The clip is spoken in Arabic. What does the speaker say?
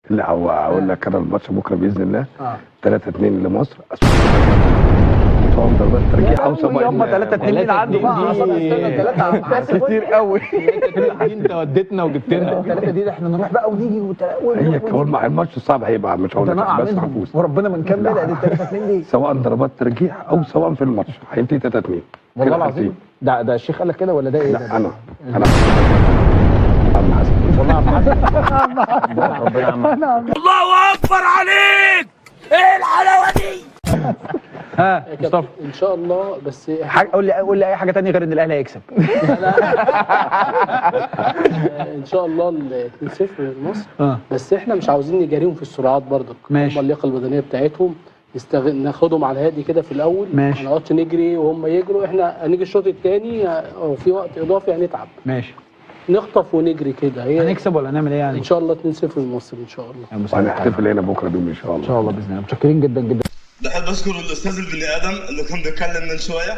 لا هو اقول لك انا الماتش بكره باذن الله 3-2 لمصر. سواء ضربات ترجيح او سواء يابا 3-2 مين عنده بقى؟ 3 كتير قوي. انت وديتنا وجبت لنا 3 دي احنا نروح بقى ونيجي هي كمان مع الماتش صعب هيبقى، مش هقول لك بس هنفوز وربنا ما نكمل ادي 3-2 دي، سواء ضربات ترجيح او سواء في الماتش هينتهي 3-2 والله العظيم. ده الشيخ قال لك كده ولا ده ايه؟ لا انا عم حسن والله عم حسن. ربنا عم الله اكبر عليك، ايه الحلاوه دي؟ ها مصطفى ان شاء الله. بس قول لي اي حاجه ثانيه غير ان الاهلي هيكسب. ان شاء الله 2-0 لمصر. بس احنا مش عاوزين نجاريهم في السرعات برضك. ماشي. هم اللياقه البدنيه بتاعتهم ناخدهم على الهادي كده في الاول. ماشي. ما نقعدش نجري وهم يجروا، احنا هنيجي الشوط الثاني او في وقت اضافي هنتعب. ماشي. نخطف ونجري كده. هنكسب ولا هنعمل ايه يعني؟ ان شاء الله 2-0 لمصر ان شاء الله. وهنحتفل هنا بكره بيهم ان شاء الله. ان شاء الله باذن الله. متشكرين جدا جدا. بحب اشكر الاستاذ البني ادم اللي كان بيتكلم من شويه.